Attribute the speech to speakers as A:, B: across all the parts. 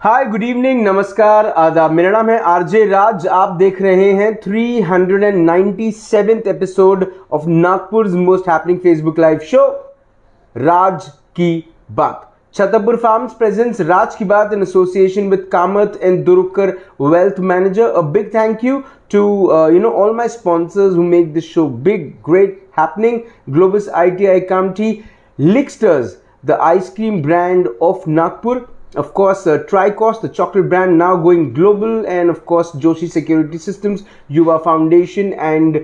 A: हाय, good evening, नमस्कार, आदाब। मेरा नाम है आरजे राज। आप देख रहे हैं 397th episode of Nagpur most happening Facebook live show Raj Ki Baat. Chhatarpur farms presents Raj Ki Baat in association with Kamath and Durukar Wealth Manager. A big thank you to all my sponsors who make this show big, great, happening. Globus ITI Kamti, Licksters, the ice cream brand of Nagpur. Of course, Tricos, the chocolate brand, now going global, and of course, Joshi Security Systems, Yuva Foundation, and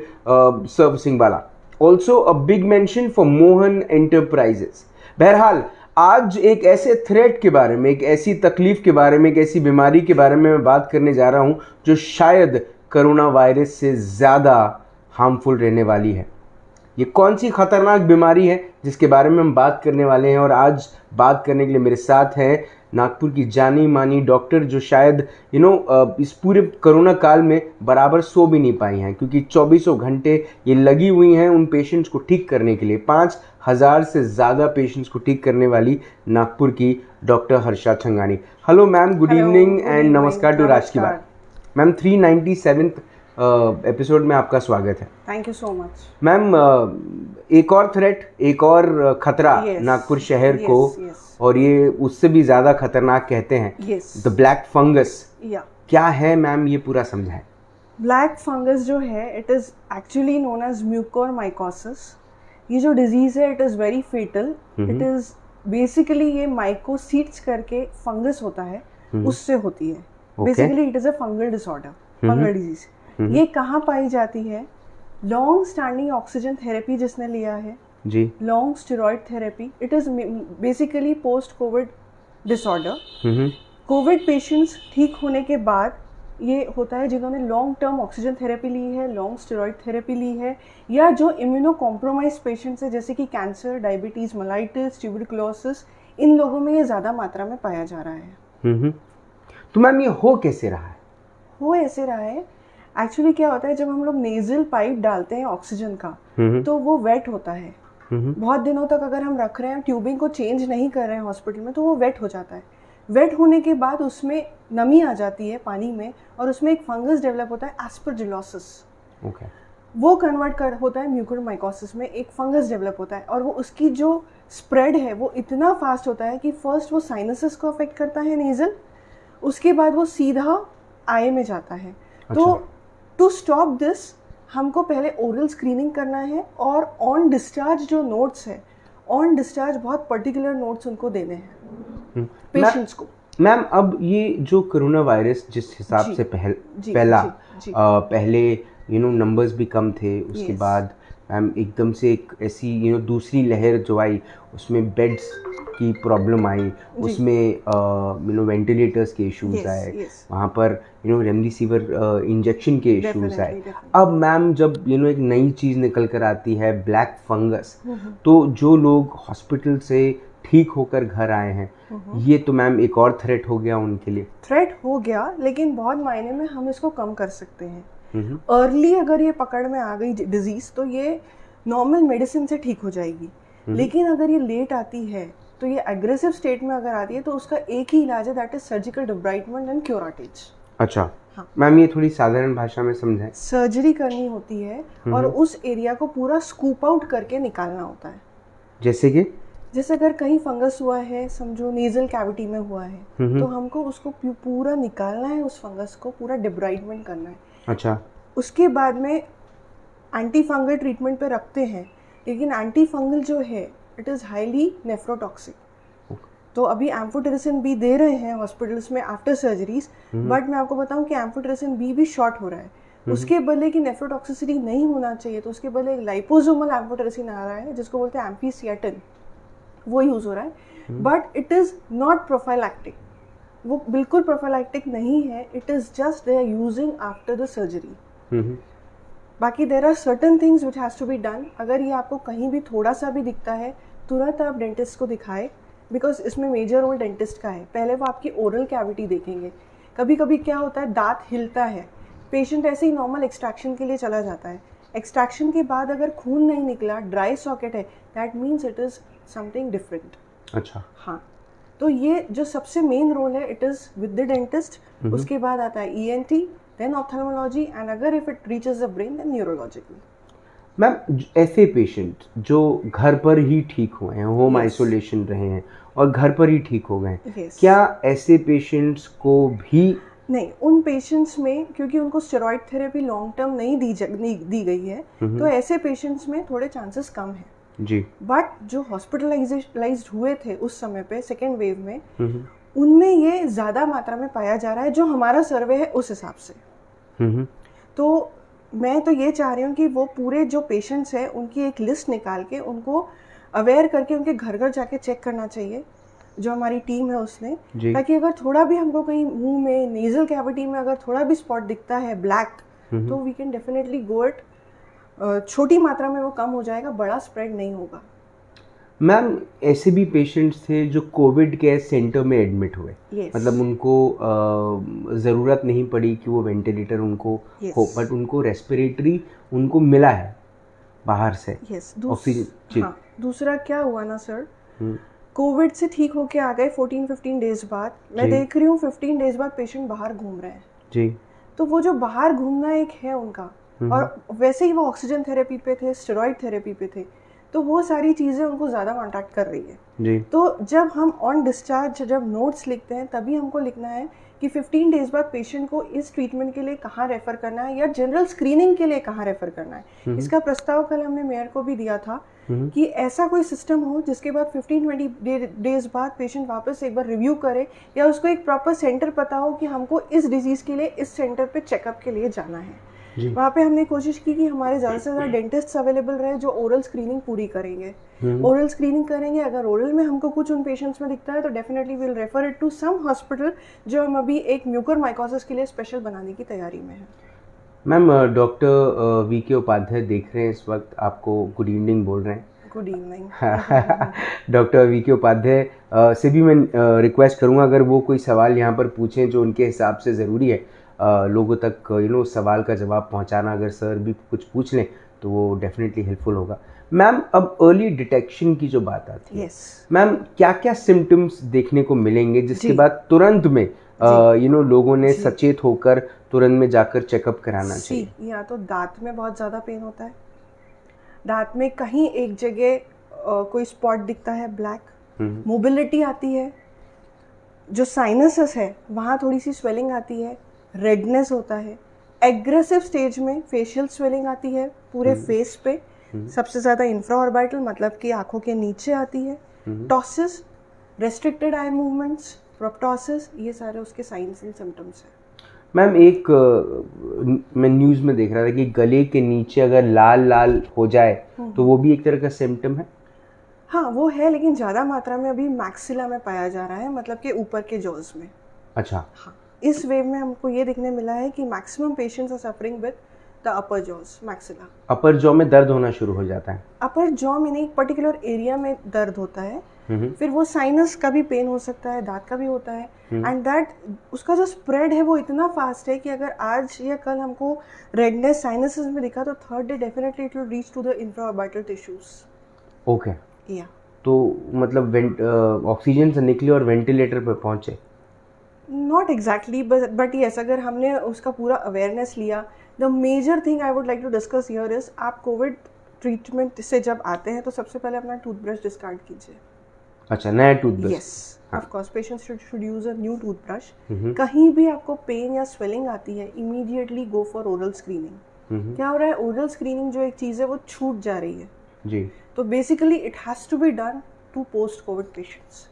A: Servicing Bala. Also, a big mention for Mohan Enterprises. बहरहाल, आज एक ऐसे threat के बारे में, एक ऐसी तकलीफ के बारे में, एक ऐसी बीमारी के बारे में मैं बात करने जा रहा हूं जो शायद कोरोना वायरस से ज़्यादा हार्मफुल रहने वाली है। ये कौन सी खतरनाक बीमारी है जिसके बारे में हम बात करने वाले हैं, और आज बात करने के लिए मेरे साथ हैं नागपुर की जानी मानी डॉक्टर जो शायद इस पूरे कोरोना काल में बराबर सो भी नहीं पाई हैं, क्योंकि 24 घंटे ये लगी हुई हैं उन पेशेंट्स को ठीक करने के लिए। 5000 से ज़्यादा पेशेंट्स को ठीक करने वाली नागपुर की doctor Harsha Changani. Hello ma'am, good evening and namaskar to Raj Ki Baat. Ma'am, 397th episode में आपका स्वागत है।
B: Thank you so much
A: ma'am. एक और थ्रेट, एक और खतरा नागपुर शहर को, और ये उससे भी ज़्यादा खतरनाक कहते हैं, द ब्लैक फंगस। क्या है मैम, ये पूरा समझाएं।
B: ब्लैक फंगस जो है, it is actually known as mucormycosis. ये जो डिजीज़ है, it is very fatal. It is basically ये माइकोसीट्स करके फंगस होता है, उससे होती है। Basically it is a fungal disorder, fungal disease. ये कहाँ पाई जाती है? लॉन्ग स्टैंडिंग ऑक्सीजन थेरेपी जिसने लिया है
A: जी,
B: long steroid therapy, it is basically post covid disorder. Covid patients ठीक होने के बाद ये होता है जिन्होंने लॉन्ग टर्म ऑक्सीजन थेरेपी ली है, लॉन्ग स्टेरॉइड थेरेपी ली है, या जो इम्यूनो कॉम्प्रोमाइज पेशेंट्स है जैसे कि कैंसर, डायबिटीज़, मेलाइटिस, ट्यूबरकुलोसिस, इन लोगों में ये ज़्यादा मात्रा में पाया जा रहा है।
A: तो मैम, ये हो कैसे रहा है?
B: हो ऐसे रहा है, एक्चुअली क्या होता है, जब हम लोग नेजल पाइप डालते हैं ऑक्सीजन का, तो वो वेट होता है। बहुत दिनों तक अगर हम रख रहे हैं, ट्यूबिंग को चेंज नहीं कर रहे हैं हॉस्पिटल में, तो वो वेट हो जाता है। वेट होने के बाद उसमें नमी आ जाती है पानी में, और उसमें एक फंगस डेवलप होता है, एस्परजिलोसिस। वो कन्वर्ट होता है म्यूकोरमाइकोसिस में, एक फंगस डेवलप होता है, और वो उसकी जो स्प्रेड है वो इतना फास्ट होता है कि फर्स्ट वो साइनसेस को अफेक्ट करता है नेजल, उसके बाद वो सीधा आई में जाता है। तो टू स्टॉप दिस हमको पहले ओरल स्क्रीनिंग करना है, और ऑन डिस्चार्ज जो नोट्स है, ऑन डिस्चार्ज बहुत पर्टिकुलर नोट्स उनको देने हैं पेशेंट्स को।
A: मैम, अब ये जो कोरोना वायरस जिस हिसाब से फैला, पहले नंबर्स भी कम थे, उसके बाद मैम एकदम से एक ऐसी दूसरी लहर जो आई, उसमें बेड्स की प्रॉब्लम आई, उसमें वेंटिलेटर्स के इश्यूज आए, वहाँ पर रेमडेसिविर इंजेक्शन के इश्यूज आए। अब मैम, जब एक नई चीज़ निकल कर आती है, ब्लैक फंगस, तो जो लोग हॉस्पिटल से ठीक होकर घर आए हैं, ये तो मैम एक और थ्रेट हो गया उनके लिए।
B: थ्रेट हो गया, लेकिन बहुत मायने में हम इसको कम कर सकते हैं। अर्ली अगर ये पकड़ में आ गई डिजीज, तो ये नॉर्मल मेडिसिन से ठीक हो जाएगी। लेकिन अगर ये लेट आती है, तो ये एग्रेसिव स्टेट में अगर आती है, तो उसका एक ही इलाज है, दैट इज सर्जिकल डिब्राइटमेंट एंड क्योराटेज।
A: अच्छा, हाँ मैम, ये थोड़ी साधारण भाषा में समझाएं।
B: सर्जरी करनी होती है, और उस एरिया को पूरा स्कूप आउट करके निकालना होता है। जैसे अगर कहीं फंगस हुआ है, समझो नेजल कैविटी में हुआ है, तो हमको उसको पूरा निकालना है, उस फंगस को पूरा डिब्राइटमेंट करना है।
A: अच्छा, उसके
B: बाद में एंटी फंगल ट्रीटमेंट पे रखते हैं, लेकिन एंटी फंगल जो है, इट इज़ हाईली नेफ्रोटॉक्सिक। तो अभी एम्फोटेरिसिन बी दे रहे हैं हॉस्पिटल्स में आफ्टर सर्जरीज, बट मैं आपको बताऊं कि एम्फोटेरिसिन बी भी शॉर्ट हो रहा है। उसके बदले की नेफ्रोटॉक्सिसिटी नहीं होना चाहिए, तो उसके बदले एक लाइपोसोमल एम्फोटेरिसिन आ रहा है, जिसको बोलते हैं एम्फीसिएटिन, वो यूज़ हो रहा है। But it is not prophylactic, वो बिल्कुल प्रोफाइलैक्टिक नहीं है। It is just they are using after the surgery. बाकी there are certain things which has to be done. अगर ये आपको कहीं भी थोड़ा सा भी दिखता है, तुरंत आप डेंटिस्ट को दिखाएं, बिकॉज इसमें मेजर रोल डेंटिस्ट का है। पहले वो आपकी ओरल कैविटी देखेंगे। कभी कभी क्या होता है, दांत हिलता है, पेशेंट ऐसे ही नॉर्मल एक्सट्रैक्शन के लिए चला जाता है। एक्सट्रैक्शन के बाद अगर खून नहीं निकला, ड्राई सॉकेट है, that means it is something different.
A: अच्छा,
B: हाँ, तो ये जो सबसे मेन रोल है it is with the dentist, उसके बाद आता है ENT, देन ऑप्थेल्मोलॉजी, एंड अगर if it reaches the brain then neurological.
A: Ma'am ऐसे पेशेंट जो घर पर ही ठीक हुए हैं, होम
B: Yes.
A: आइसोलेशन रहे हैं और घर पर ही ठीक हो गए हैं,
B: Yes.
A: क्या ऐसे पेशेंट्स को भी
B: नहीं, उन पेशेंट्स में क्योंकि उनको स्टेरॉइड थेरेपी लॉन्ग टर्म नहीं दी गई है, तो ऐसे पेशेंट्स में थोड़े चांसेस कम हैं।
A: जी
B: बट जो हॉस्पिटलाइज्ड हुए थे उस समय पे सेकेंड वेव में, उनमें ये ज़्यादा मात्रा में पाया जा रहा है, जो हमारा सर्वे है उस हिसाब से।
A: हम्म
B: तो मैं तो ये चाह रही हूँ कि वो पूरे जो पेशेंट्स हैं उनकी एक लिस्ट निकाल के उनको अवेयर करके उनके घर घर जाके चेक करना चाहिए, जो हमारी टीम है उसने,
A: जी।
B: ताकि अगर थोड़ा भी हमको कहीं मुंह में नेजल कैविटी में अगर थोड़ा भी स्पॉट दिखता है ब्लैक, तो we can definitely go it, छोटी मात्रा में वो कम हो जाएगा, बड़ा स्प्रेड नहीं होगा।
A: मैम ऐसे भी पेशेंट्स थे जो कोविड केयर सेंटर में एडमिट हुए,
B: Yes.
A: मतलब उनको ज़रूरत नहीं पड़ी कि वो वेंटिलेटर उनको
B: Yes.
A: हो, बट उनको रेस्पिरेटरी उनको मिला है बाहर से
B: यस।
A: ऑक्सीजन। जी।
B: हाँ, दूसरा क्या हुआ ना सर,
A: हम्म,
B: कोविड से ठीक होके आ गए 14-15 डेज बाद, मैं
A: जी।
B: देख रही हूँ 15 डेज बाद पेशेंट बाहर घूम रहे हैं।
A: जी
B: तो वो जो बाहर घूमना एक है उनका, और वैसे ही वो ऑक्सीजन थेरेपी पे थे, स्टेरॉइड थेरेपी पे थे, तो वो सारी चीज़ें उनको ज़्यादा कॉन्टैक्ट कर रही है।
A: जी
B: तो जब हम ऑन डिस्चार्ज जब नोट्स लिखते हैं तभी हमको लिखना है कि 15 डेज बाद पेशेंट को इस ट्रीटमेंट के लिए कहाँ रेफ़र करना है या जनरल स्क्रीनिंग के लिए कहाँ रेफ़र करना है। इसका प्रस्ताव कल हमने मेयर को भी दिया था कि ऐसा कोई सिस्टम हो जिसके बाद 15-20 डेज बाद पेशेंट वापस एक बार रिव्यू करे, या उसको एक प्रॉपर सेंटर पता हो कि हमको इस डिजीज़ के लिए इस सेंटर पे चेकअप के लिए जाना है। वहाँ पे हमने कोशिश की कि हमारे ज़्यादा से ज़्यादा डेंटिस्ट्स अवेलेबल रहे जो ओरल स्क्रीनिंग पूरी करेंगे। ओरल स्क्रीनिंग करेंगे, अगर ओरल में हमको कुछ उन पेशेंट्स में दिखता है तो definitely will refer it to some hospital, जो हम अभी एक म्यूकोरमाइकोसिस के लिए स्पेशल बनाने की तैयारी में है।
A: मैम डॉक्टर VK उपाध्याय देख रहे हैं इस वक्त, आपको गुड इवनिंग बोल रहे हैं।
B: Good evening.
A: Doctor VK Upadhyay से भी मैं रिक्वेस्ट करूंगा अगर वो कोई सवाल यहाँ पर पूछें जो उनके हिसाब से ज़रूरी है लोगों तक सवाल का जवाब पहुँचाना, अगर सर भी कुछ पूछ लें तो वो डेफिनेटली हेल्पफुल होगा। मैम अब अर्ली डिटेक्शन की जो बात आती है, मैम क्या क्या सिम्टम्स देखने को मिलेंगे जिसके बाद तुरंत में लोगों ने सचेत होकर तुरंत में जाकर चेकअप कराना चाहिए?
B: या तो दांत में बहुत ज़्यादा पेन होता है, दांत में कहीं एक जगह कोई स्पॉट दिखता है ब्लैक, मोबिलिटी आती है, जो साइनसेस है वहाँ थोड़ी सी स्वेलिंग आती है, रेडनेस होता है, एग्रेसिव स्टेज में फेशियल स्वेलिंग आती है पूरे फेस पे, सबसे ज़्यादा इंफ्राऑर्बिटल मतलब कि आंखों के नीचे आती है, टॉसिस, रेस्ट्रिक्टेड आई मूवमेंट्स, प्रोप्टोसिस, ये सारे उसके साइंस एंड सिम्टम्स हैं।
A: मैम एक मैं न्यूज़ में देख रहा था कि गले के नीचे अगर लाल लाल हो जाए तो वो भी एक तरह का सिम्टम है?
B: हाँ वो है, लेकिन ज़्यादा मात्रा में अभी मैक्सिला में पाया जा रहा है, मतलब कि ऊपर के जॉज में।
A: अच्छा।
B: हाँ, इस वेव में हमको ये देखने मिला है कि maximum patients are suffering with the upper jaws, maxilla.
A: Upper jaw में दर्द होना शुरू हो जाता है?
B: अपर जॉ में नहीं, पर्टिकुलर एरिया में दर्द होता है, फिर वो साइनस का भी पेन हो सकता है, दांत का भी होता है, एंड दैट उसका जो स्प्रेड है वो इतना फास्ट है कि अगर आज या कल हमको रेडनेस साइनसेस में दिखा तो third day definitely it will reach to the infraorbital tissues.
A: Okay.
B: या
A: तो मतलब ऑक्सीजन से निकले और वेंटिलेटर पे पहुंचे?
B: नॉट एग्जैक्टली, बट यस, अगर हमने उसका पूरा अवेयरनेस लिया। The major thing I would like to discuss here is, आप कोविड ट्रीटमेंट से जब आते हैं तो सबसे पहले अपना टूथब्रश डिस्कार्ड कीजिए।
A: अच्छा, नया toothbrush?
B: Yes, of course patients should use a new toothbrush. कहीं भी आपको पेन या स्वेलिंग आती है, immediately go for oral screening. क्या हो रहा है, ओरल स्क्रीनिंग जो एक चीज़ है वो छूट जा रही है
A: जी।
B: तो basically it has to be done to post covid patients.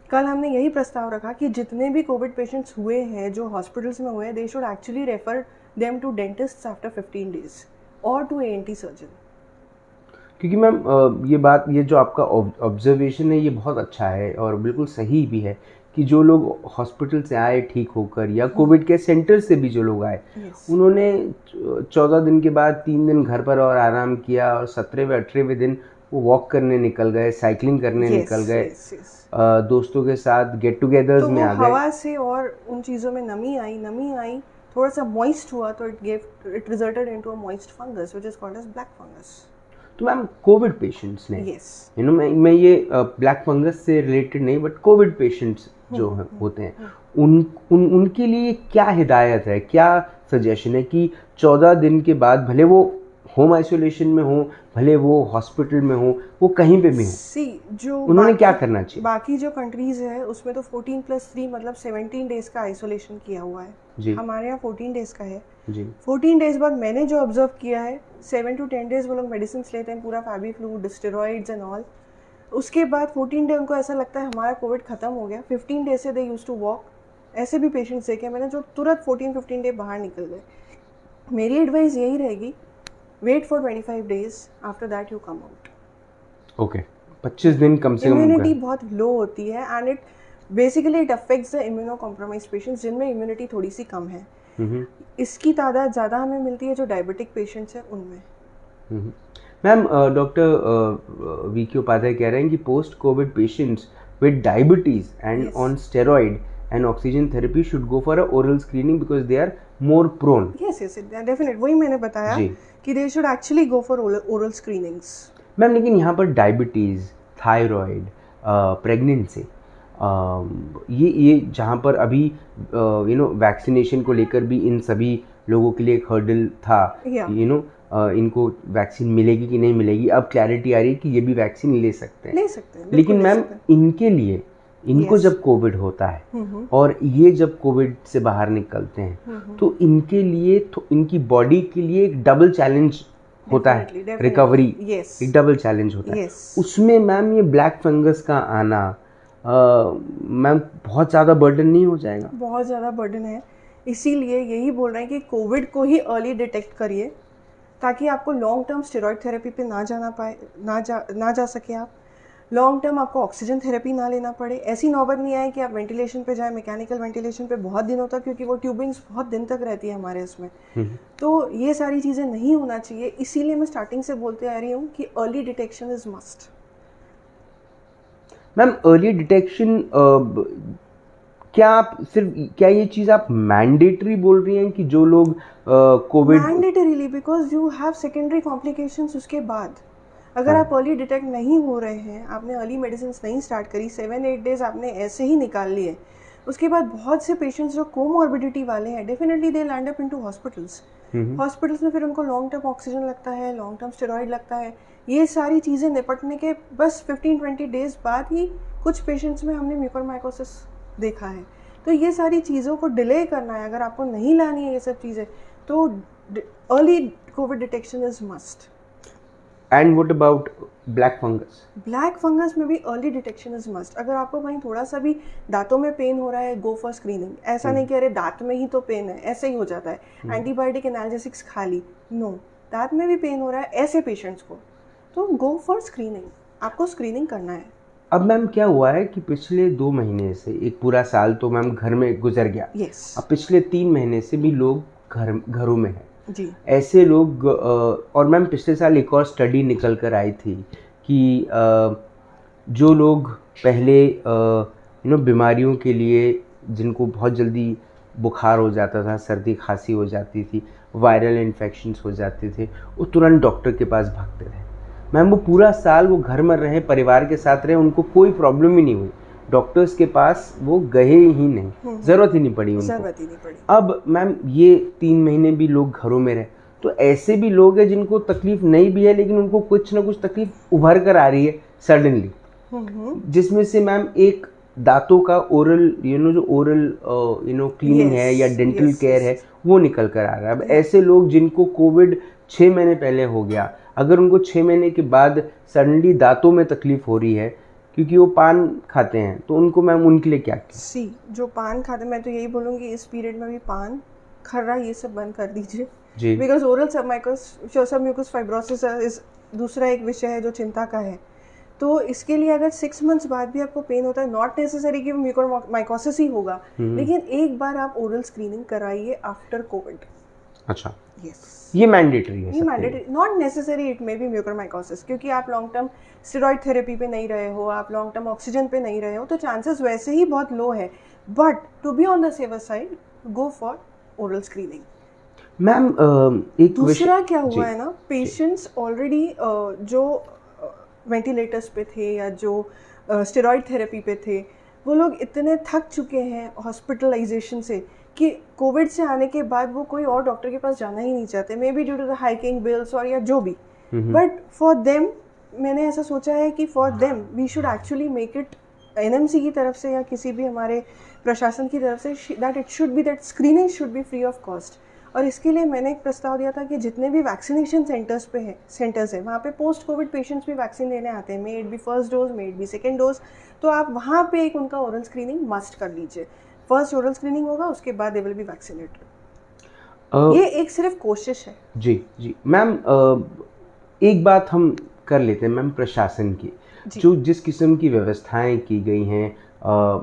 B: कल हमने यही प्रस्ताव रखा कि जितने भी कोविड पेशेंट्स हुए हैं जो हॉस्पिटल्स में हुए हैं, they should actually refer them to dentist after 15 days और टू ANT सर्जन।
A: क्योंकि मैम ये जो आपका ऑब्जर्वेशन है ये बहुत अच्छा है और बिल्कुल सही भी है कि जो लोग हॉस्पिटल से आए ठीक होकर या कोविड के सेंटर से भी जो लोग आए, उन्होंने 14 दिन के बाद 3 दिन घर पर और आराम किया और 17वें 18वें दिन वो वॉक करने निकल गए, साइकिलिंग करने निकल गए, दोस्तों के साथ गेट टुगेदर्स में आ गए।
B: हवा से और उन चीज़ों में नमी आई, थोड़ा सा मॉइस्ट हुआ तो it resulted into a moist fungus which is called as black fungus.
A: तो मैम कोविड पेशेंट्स ने
B: यस
A: यू नो मैं ये ब्लैक फंगस से रिलेटेड नहीं बट कोविड पेशेंट्स जो होते हैं उनके लिए क्या हिदायत है, क्या सजेशन है कि 14 दिन के बाद भले वो होम आइसोलेशन में हो, भले वो हॉस्पिटल में हो, वो कहीं पे भी हो,
B: सी जो
A: उन्होंने क्या करना चाहिए?
B: बाकी जो कंट्रीज है उसमें तो 14+3 मतलब 17 डेज का आइसोलेशन किया हुआ है
A: जी
B: हमारे यहाँ 14 डेज का है
A: जी
B: 14 डेज बाद मैंने जो ऑब्जर्व किया है 7 to 10 डेज वो लोग मेडिसिन लेते हैं पूरा फैबी फ्लू स्टेरॉइड्स एंड ऑल उसके बाद 14 डे उनको ऐसा लगता है हमारा कोविड खत्म हो गया 15 डे से दे यूज टू वॉक ऐसे भी पेशेंट्स देखे मैंने जो तुरंत 14-15 डे बाहर निकल गए मेरी एडवाइस यही रहेगी wait for 25 days after that you come out
A: okay 25 दिन कम से कम
B: इम्यूनिटी बहुत लो होती है and it basically it affects the immuno compromise patients जिनमें इम्यूनिटी थोड़ी सी कम है इसकी तादाद ज़्यादा हमें मिलती है जो डायबिटिक पेशेंट्स हैं उनमें
A: मैम डॉक्टर वी के उपाध्याय कह रहे हैं कि post covid patients with diabetes and on steroid and oxygen therapy should go for a oral screening because they are more prone.
B: Yes yes definite वही मैंने बताया कि they should actually go for oral screenings.
A: Ma'am लेकिन यहाँ पर diabetes, thyroid, pregnancy, ये जहाँ पर अभी यू नो वैक्सीनेशन को लेकर भी इन सभी लोगों के लिए एक हर्डल था, यू नो इनको वैक्सीन मिलेगी कि नहीं मिलेगी, अब क्लैरिटी आ रही है कि ये भी वैक्सीन ले सकते हैं। लेकिन मैम इनके लिए इनको जब कोविड होता है और ये जब कोविड से बाहर निकलते हैं तो इनके लिए इनकी बॉडी के लिए एक डबल चैलेंज होता है, रिकवरी एक डबल चैलेंज होता है। उसमें मैम ये ब्लैक फंगस का आना मैम बहुत ज़्यादा बर्डन नहीं हो जाएगा?
B: बहुत ज़्यादा बर्डन है, इसीलिए यही बोल रहे हैं कि कोविड को ही अर्ली डिटेक्ट करिए ताकि आपको लॉन्ग टर्म स्टेरॉइड थेरेपी पे ना जा सके आप, लॉन्ग टर्म आपको ऑक्सीजन थेरेपी ना लेना पड़े, ऐसी नौबत नहीं आए कि आप वेंटिलेशन पे जाए, मैकेनिकल वेंटिलेशन पे बहुत दिनों तक, क्योंकि वो ट्यूबिंग्स बहुत दिन तक रहती है हमारे इसमें। तो ये सारी चीज़ें नहीं होना चाहिए, इसीलिए मैं स्टार्टिंग से बोलते आ रही हूँ कि early detection is must.
A: Ma'am early detection क्या ये चीज़ आप मैंडेटरी बोल रही हैं कि जो लोग Covid?
B: Mandatorily, because you have secondary complications उसके बाद। अगर आप अर्ली डिटेक्ट नहीं हो रहे हैं, आपने अर्ली मेडिसिन नहीं स्टार्ट करी, 7-8 डेज आपने ऐसे ही निकाल लिए, उसके बाद बहुत से पेशेंट्स जो कोमॉर्बिडिटी वाले हैं definitely they land up into hospitals. Hospitals में फिर उनको लॉन्ग टर्म ऑक्सीजन लगता है, लॉन्ग टर्म स्टेरॉइड लगता है, ये सारी चीज़ें निपटने के बस 15-20 डेज बाद ही कुछ पेशेंट्स में हमने म्यूकोरमाइकोसिस देखा है। तो ये सारी चीज़ों को डिले करना है, अगर आपको नहीं लानी है ये सब चीज़ें तो early Covid detection is must.
A: And what about black fungus? Black
B: fungus में भी अर्ली डिटेक्शन इज मस्ट। अगर आपको कहीं थोड़ा सा भी दांतों में पेन हो रहा है, गो फॉर स्क्रीनिंग। ऐसा नहीं कि अरे दांत में ही तो पेन है, ऐसे ही हो जाता है, एंटीबायोटिक एनाल्जेसिक्स खा ली, नो, दांत में भी पेन हो रहा है ऐसे पेशेंट्स को तो गो फॉर स्क्रीनिंग, आपको स्क्रीनिंग करना है।
A: अब मैम क्या हुआ है कि पिछले 2 महीने से, एक पूरा साल तो मैम घर में गुजर गया, अब पिछले 3 महीने से भी लोग घरों में हैं
B: जी।
A: ऐसे लोग और मैम पिछले साल एक और स्टडी निकल कर आई थी कि जो लोग पहले यू नो बीमारियों के लिए, जिनको बहुत जल्दी बुखार हो जाता था, सर्दी खांसी हो जाती थी, वायरल इन्फेक्शंस हो जाते थे, वो तुरंत डॉक्टर के पास भागते थे। मैम वो पूरा साल वो घर में रहे, परिवार के साथ रहे, उनको कोई प्रॉब्लम ही नहीं हुई, डॉक्टर्स के पास वो गए ही नहीं, ज़रूरत ही नहीं पड़ी उनको। अब मैम ये 3 महीने भी लोग घरों में रहे, तो ऐसे भी लोग हैं जिनको तकलीफ नहीं भी है लेकिन उनको कुछ ना कुछ तकलीफ उभर कर आ रही है सडनली, जिसमें से मैम एक दांतों का ओरल जो ओरल क्लीनिंग है या डेंटल केयर है वो निकल कर आ रहा है। अब ऐसे लोग जिनको कोविड 6 महीने पहले हो गया, अगर उनको 6 महीने के बाद सडनली दांतों में तकलीफ हो रही है क्योंकि वो पान खाते हैं, तो उनको मैम उनके लिए क्या?
B: जो पान खाते हैं, मैं तो यही बोलूँगी इस पीरियड में भी पान, खर्रा, ये सब बंद कर दीजिए जी, बिकॉज ओरल सबम्यूकस फाइब्रोसिस इस दूसरा एक विषय है जो चिंता का है। तो इसके लिए अगर 6 मंथ्स बाद भी आपको पेन होता है, नॉट नेसेसरी कि म्यूकोरमाइकोसिस ही होगा, लेकिन एक बार आप ओरल स्क्रीनिंग कराइए आफ्टर कोविड।
A: अच्छा, ये मैंडेटरी है?
B: ये mandatory, not necessary, it may be mucormycosis, क्योंकि आप लॉन्ग टर्म स्टेरॉइड थेरेपी पे नहीं रहे हो, आप लॉन्ग टर्म ऑक्सीजन पे नहीं रहे हो, तो चांसेस वैसे ही बहुत लो है। But to be on the safer side, go for oral screening.
A: Ma'am एक
B: दूसरा क्या
A: जी,
B: हुआ है ना, पेशेंट्स ऑलरेडी जो वेंटिलेटर्स पे थे या जो स्टेरॉइड थेरेपी पे थे, वो लोग इतने थक चुके हैं हॉस्पिटलाइजेशन से कि कोविड से आने के बाद वो कोई और डॉक्टर के पास जाना ही नहीं चाहते, maybe due to the hiking bills और या जो भी। बट फॉर देम मैंने ऐसा सोचा है कि for them we should actually make it, NMC की तरफ से या किसी भी हमारे प्रशासन की तरफ से, that it should B, that screening should be free of cost. और इसके लिए मैंने एक प्रस्ताव दिया था कि जितने भी वैक्सीनेशन सेंटर्स हैं वहाँ पे पोस्ट कोविड पेशेंट्स भी वैक्सीन लेने आते हैं, may it be first dose, may it be second dose, तो आप वहाँ पे एक उनका ओरल स्क्रीनिंग मस्ट कर लीजिए। फर्स्ट ओरल स्क्रीनिंग होगा, उसके बाद दे विल बी वैक्सीनेटेड। ये एक सिर्फ कोशिश है।
A: जी जी मैम, एक बात हम कर लेते हैं मैम, प्रशासन की जो जिस किस्म की व्यवस्थाएं की गई हैं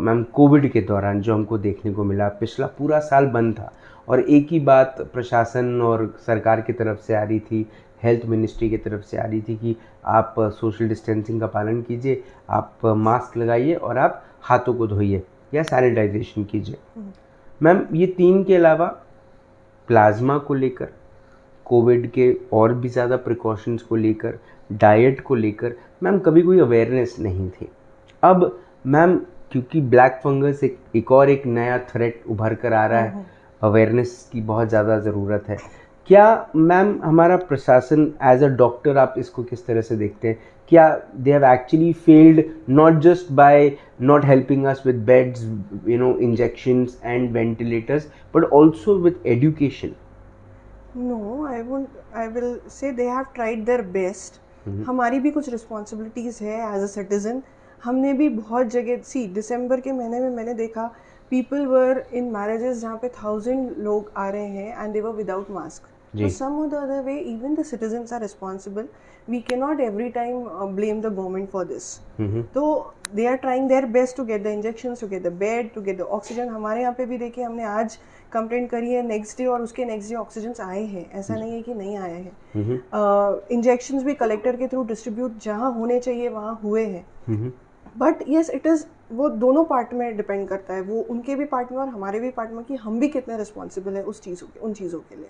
A: मैम, कोविड के दौरान जो हमको देखने को मिला, पिछला पूरा साल बंद था और एक ही बात प्रशासन और सरकार की तरफ से आ रही थी, हेल्थ मिनिस्ट्री की तरफ से आ रही थी कि आप सोशल डिस्टेंसिंग का पालन कीजिए, आप मास्क लगाइए और आप हाथों को धोइए या सैनिटाइजेशन कीजिए। मैम ये तीन के अलावा प्लाज्मा को लेकर, कोविड के और भी ज़्यादा प्रिकॉशंस को लेकर, डाइट को लेकर मैम कभी कोई अवेयरनेस नहीं थी। अब मैम क्योंकि ब्लैक फंगस एक और एक नया थ्रेट उभर कर आ रहा है, अवेयरनेस की बहुत ज़्यादा ज़रूरत है। क्या मैम हमारा प्रशासन एज अ डॉक्टर आप इसको किस तरह से देखते हैं? क्या they have actually failed not just by not helping us with beds, injections and ventilators, but also with education?
B: No, I will say they have tried their best. हमारी भी कुछ रिस्पॉन्सिबिलिटीज़ है एज अ सिटीज़न। हमने भी बहुत जगह दिसंबर के महीने में मैंने देखा पीपल वर इन मैरिजेस जहाँ पे 1000 लोग आ रहे हैं and they were without mask. So some or the other way, even the citizens are responsible. We cannot every time blame the government for this. तो they are trying their best to get the injections, to get the bed, to get the oxygen. हमारे यहाँ पे भी देखिए हमने आज complaint करी है, नेक्स्ट डे और उसके नेक्स्ट डे ऑक्सीजन आए हैं, ऐसा नहीं है कि नहीं आए हैं। इंजेक्शंस भी कलेक्टर के थ्रू डिस्ट्रीब्यूट जहाँ होने चाहिए वहाँ हुए हैं। बट येस इट इज़, वो दोनों पार्ट में डिपेंड करता है, वो उनके भी पार्ट में और हमारे भी पार्ट में कि हम भी कितने रिस्पॉन्सिबल है उस चीज़ों के, उन चीज़ों के लिए।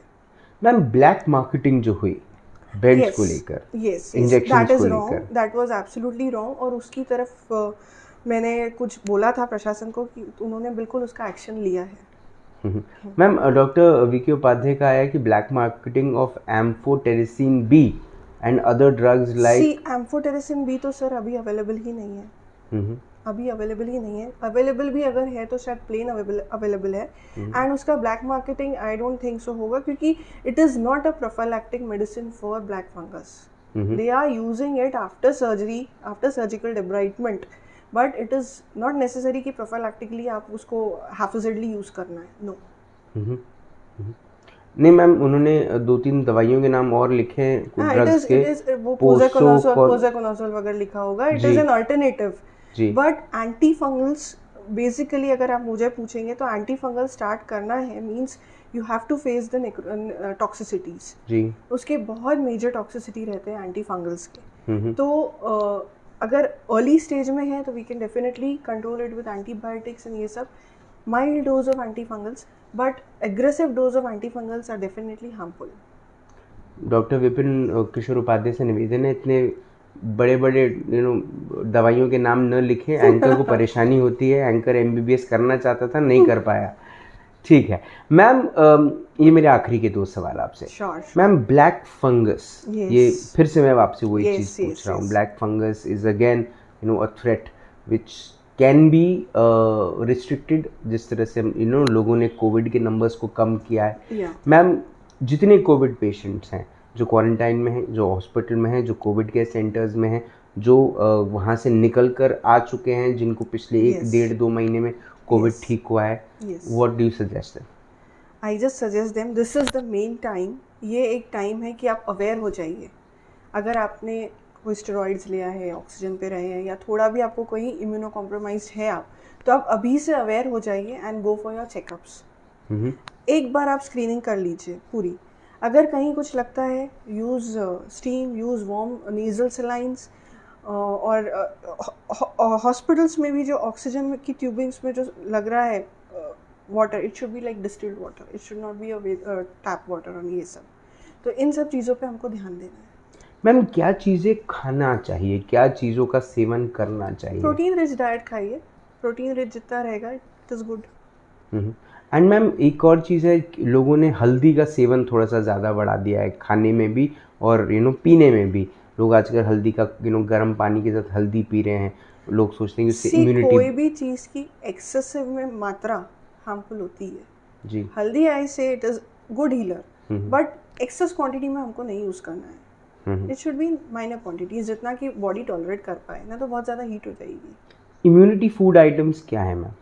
A: मैम ब्लैक मार्केटिंग जो हुई बेड्स को लेकर, इंजेक्शंस को लेकर,
B: दैट वाज एब्सोल्युटली रॉन्ग और उसकी तरफ मैंने कुछ बोला था प्रशासन को कि उन्होंने बिल्कुल उसका एक्शन लिया है।
A: मैम डॉक्टर वीके उपाध्याय का आया कि black marketing of amphotericin B and other drugs like
B: amphotericin B तो सर अभी अवेलेबल ही नहीं है। अभी अवेलेबल ही नहीं है, अवेलेबल भी अगर है तो शायद प्लेन अवेलेबल है। एंड उसका black marketing I don't think so होगा क्योंकि it is not a prophylactic medicine for black fungus. They are using it after surgery, after surgical debridement, but it is not necessary कि prophylactically आप उसको हाफिजडली use करना है, no.
A: नहीं ma'am, उन्होंने 2-3 दवाइयों के नाम और लिखे हैं ड्रग्स के,
B: वो पोज़ाकोनाज़ोल वगैरह लिखा होगा, it is an alternative. But anti fungals basically अगर आप मुझे पूछेंगे तो एंटी फंगल स्टार्ट करना है means you have to face the toxicities. जी, उसके बहुत मेजर टॉक्सिसिटी रहते हैं एंटी फंगल्स के। तो अगर अर्ली स्टेज में है तो we can definitely control it with antibiotics and ये सब, mild dose of anti fungals, but aggressive dose of anti fungals are definitely harmful.
A: Doctor Vipin Kishore Upadhyay से निवेदन है, इतने बड़े बड़े दवाइयों के नाम न लिखें, एंकर को परेशानी होती है, एंकर एमबीबीएस करना चाहता था नहीं कर पाया। ठीक है मैम, ये मेरे आखिरी के 2 सवाल आपसे। मैम ब्लैक फंगस, ये फिर से मैं आपसे वही चीज़ पूछ रहा हूँ, black fungus is again a threat which can be restricted, जिस तरह से लोगों ने कोविड के नंबर्स को कम किया है। मैम जितने कोविड पेशेंट्स हैं जो क्वारंटाइन में हैं, जो हॉस्पिटल में हैं, जो कोविड केयर सेंटर्स में हैं, जो वहाँ से निकल कर आ चुके हैं, जिनको पिछले 1-1.5-2 महीने में कोविड ठीक हुआ है, what do you suggest them?
B: I just suggest them, this is the main time. ये एक टाइम है कि आप अवेयर हो जाइए। अगर आपने कोई स्टेरॉइड्स लिया है, ऑक्सीजन पे रहे हैं या थोड़ा भी आपको कोई इम्यूनो कॉम्प्रोमाइज है आप, तो आप अभी से अवेयर हो जाइए and go for your checkups. एक बार आप स्क्रीनिंग कर लीजिए पूरी। अगर कहीं कुछ लगता है, use steam, use warm nasal salines, और हॉस्पिटल्स में भी जो ऑक्सीजन की ट्यूबिंग्स में जो लग रहा है water, it should be like distilled water, it should not be a tap water और ये सब। तो इन सब चीज़ों पे हमको ध्यान देना है।
A: मैम क्या चीज़ें खाना चाहिए, क्या चीज़ों का सेवन करना चाहिए?
B: प्रोटीन रिच डाइट खाइए, प्रोटीन रिच जितना रहेगा it is good.
A: And ma'am एक और चीज़ है, लोगों ने हल्दी का सेवन थोड़ा सा ज़्यादा बढ़ा दिया है खाने में भी और पीने में भी। लोग आजकल हल्दी का गर्म पानी के साथ हल्दी पी रहे हैं। लोग सोचते हैं कि उससे इम्यूनिटी।
B: कोई भी चीज़ की एक्सेसिव में मात्रा हार्मफुल होती है।
A: जी।
B: हल्दी I say it is good healer, but excess quantity में हमको नहीं यूज़ करना है। It should be minor quantities, जितना कि बॉडी टॉलरेट कर पाए, ना तो बहुत ज़्यादा हीट हो जाएगी।
A: इम्यूनिटी फूड आइटम्स क्या है मैम?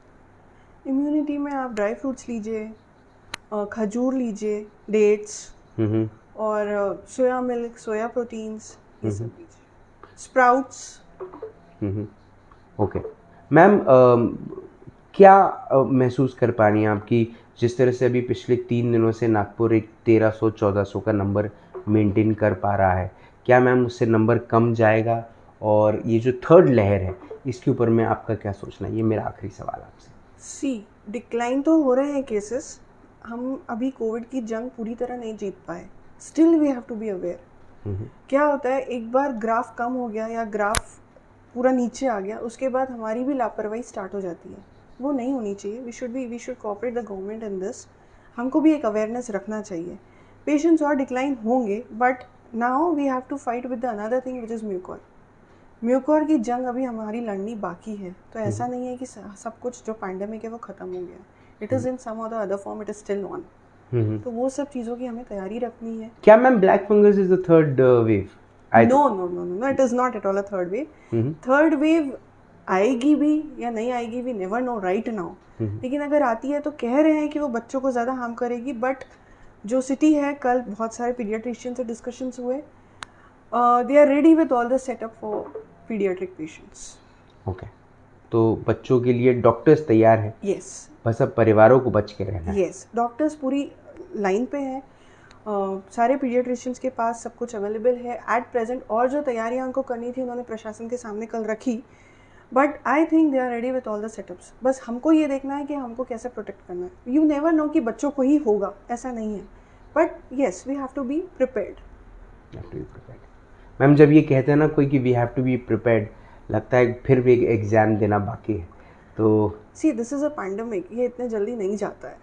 B: इम्यूनिटी में आप ड्राई फ्रूट्स लीजिए, खजूर लीजिए, डेट्स और सोया मिल्क, सोया प्रोटीन्स, ये सब लीजिए, स्प्राउट्स।
A: ओके मैम, क्या महसूस कर पा रही हैं आप कि जिस तरह से अभी पिछले 3 दिनों से नागपुर एक 1300-1400 का नंबर मेंटेन कर पा रहा है, क्या मैम उससे नंबर कम जाएगा? और ये जो थर्ड लहर है इसके ऊपर में आपका क्या सोचना है? ये मेरा आखिरी सवाल आपसे।
B: डिक्लाइन तो हो रहे हैं केसेस, हम अभी कोविड की जंग पूरी तरह नहीं जीत पाए, still we have to be aware. क्या होता है, एक बार ग्राफ कम हो गया या ग्राफ पूरा नीचे आ गया, उसके बाद हमारी भी लापरवाही स्टार्ट हो जाती है। वो नहीं होनी चाहिए। We should cooperate the government in this. हमको भी एक अवेयरनेस रखना चाहिए। पेशेंट्स और डिक्लाइन होंगे, but now we have to fight with the another thing which is mucor की जंग अभी हमारी लड़नी बाकी है। तो ऐसा नहीं है कि सब कुछ जो पैंडेमिक है वो ख़त्म हो गया। इट इज़ इन सम और other form, it is still on. तो वो सब चीज़ों की हमें तैयारी रखनी है।
A: क्या ma'am black fungus is the third wave?
B: No, it is not at all a third wave. Third wave आएगी भी या नहीं आएगी, we never know right now. लेकिन अगर आती है तो कह रहे हैं कि वो बच्चों को ज़्यादा हार्म करेगी। बट जो सिटी है, कल बहुत सारे पीडियाट्रिशियन से डिस्कशंस हुए, they are ready with all the setup for paediatric patients.
A: Okay, तो बच्चों के लिए डॉक्टर्स तैयार हैं।
B: यस,
A: बस अब परिवारों को बच के रहना है।
B: यस, डॉक्टर्स पूरी लाइन पे हैं। सारे पीडियाट्रिशियंस के पास सब कुछ अवेलेबल है एट प्रेजेंट। और जो तैयारियां उनको करनी थी उन्होंने प्रशासन के सामने कल रखी। But I think they are ready with all the setups. बस हमको ये देखना है कि हमको कैसे प्रोटेक्ट करना है। यू नेवर नो कि बच्चों को ही होगा, ऐसा नहीं है। But yes, we have to be prepared.
A: Ma'am जब ये कहते हैं ना कोई कि we have to be prepared, लगता है फिर भी एक एग्जाम देना बाकी है। तो
B: सी, दिस इज़ अ पैंडेमिक, ये इतने जल्दी नहीं जाता है,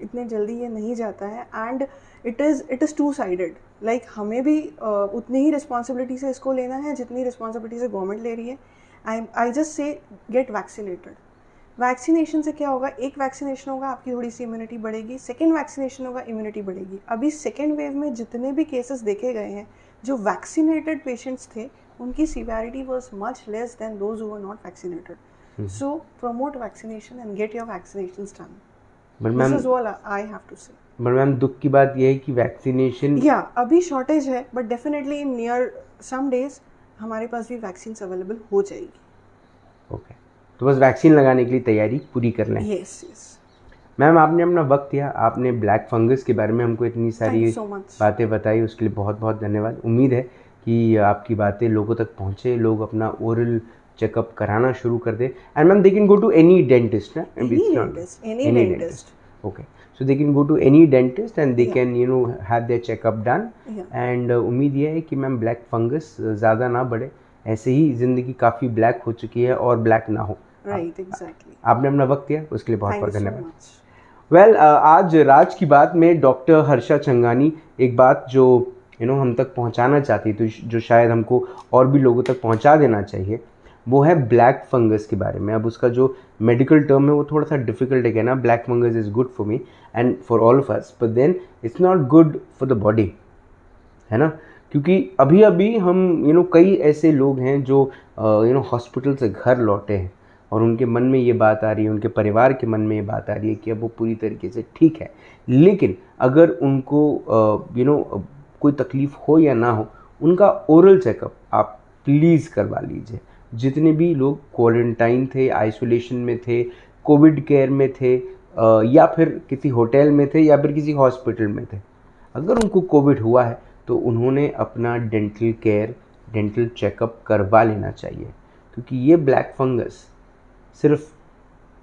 B: इतने जल्दी ये नहीं जाता है। And it is two sided. Like हमें भी उतनी ही रिस्पॉन्सिबिलिटी से इसको लेना है जितनी रिस्पॉन्सिबिलिटी से गवर्नमेंट ले रही है। I just say get vaccinated. Vaccination से क्या होगा, एक वैक्सीनेशन होगा आपकी थोड़ी सी इम्यूनिटी बढ़ेगी, सेकेंड वैक्सीनेशन होगा इम्यूनिटी बढ़ेगी। अभी सेकेंड वेव में जितने भी केसेस देखे गए हैं, जो वैक्सीनेटेड पेशेंट्स थे उनकी severity was much less than those who were not vaccinated. So promote vaccination and get your vaccinations done. This is all I have to say.
A: But ma'am दुख की बात यह है कि वैक्सीनेशन
B: अभी शॉर्टेज है, but definitely in near some days हमारे पास भी वैक्सीन अवेलेबल हो जाएगी।
A: ओके, तो बस वैक्सीन लगाने के लिए तैयारी पूरी कर लें।
B: यस।
A: मैम आपने अपना वक्त दिया, आपने ब्लैक फंगस के बारे में हमको इतनी सारी बातें बताई, उसके लिए बहुत बहुत धन्यवाद। उम्मीद है कि आपकी बातें लोगों तक पहुँचे, लोग अपना ओरल चेकअप कराना शुरू कर दे। And ma'am they can go to any dentist ना?
B: Any dentist.
A: Okay, so they can go to any dentist and they can have their checkup done. And उम्मीद ये है कि मैम ब्लैक फंगस ज़्यादा ना बढ़े, ऐसे ही ज़िंदगी काफ़ी ब्लैक हो चुकी है और ब्लैक ना हो।
B: Right, exactly.
A: आपने अपना वक्त दिया, उसके लिए बहुत बहुत धन्यवाद। वेल, आज राज की बात में डॉक्टर हर्षा चंगानी एक बात जो हम तक पहुंचाना चाहती थी, जो शायद हमको और भी लोगों तक पहुंचा देना चाहिए, वो है ब्लैक फंगस के बारे में। अब उसका जो मेडिकल टर्म है वो थोड़ा सा डिफिकल्ट है कहना। Black fungus is good for me and for all of us, but then it's not good for the body, है ना? क्योंकि अभी अभी हम कई ऐसे लोग हैं जो हॉस्पिटल से घर लौटे हैं और उनके मन में ये बात आ रही है, उनके परिवार के मन में ये बात आ रही है कि अब वो पूरी तरीके से ठीक है, लेकिन अगर उनको कोई तकलीफ़ हो या ना हो, उनका ओरल चेकअप आप प्लीज़ करवा लीजिए। जितने भी लोग क्वारंटाइन थे, आइसोलेशन में थे, कोविड केयर में थे, या फिर किसी होटल में थे या फिर किसी हॉस्पिटल में थे, अगर उनको कोविड हुआ है तो उन्होंने अपना डेंटल केयर, डेंटल चेकअप करवा लेना चाहिए। क्योंकि ये ब्लैक फंगस सिर्फ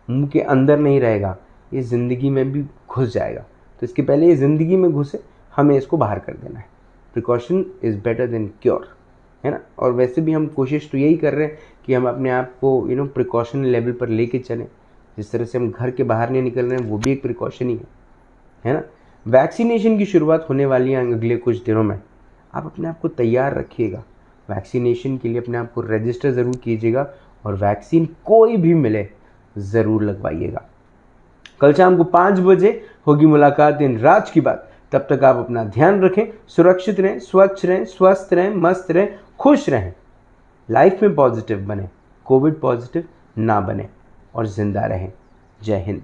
A: मुंह के अंदर नहीं रहेगा, ये ज़िंदगी में भी घुस जाएगा। तो इसके पहले ये ज़िंदगी में घुसे, हमें इसको बाहर कर देना है। Precaution is better than cure, है ना। और वैसे भी हम कोशिश तो यही कर रहे हैं कि हम अपने आप को प्रिकॉशन लेवल पर लेके चलें। जिस तरह से हम घर के बाहर नहीं निकल रहे हैं, वो भी एक प्रिकॉशन ही है ना। वैक्सीनेशन की शुरुआत होने वाली है अगले कुछ दिनों में। आप अपने आप को तैयार रखिएगा वैक्सीनेशन के लिए, अपने आप को रजिस्टर ज़रूर कीजिएगा और वैक्सीन कोई भी मिले ज़रूर लगवाइएगा। कल शाम को 5 बजे होगी मुलाकात इन राज की बात। तब तक आप अपना ध्यान रखें, सुरक्षित रहें, स्वच्छ रहें, स्वस्थ रहें, मस्त रहें, खुश रहें, लाइफ में पॉजिटिव बने, कोविड पॉजिटिव ना बने और ज़िंदा रहें। जय हिंद।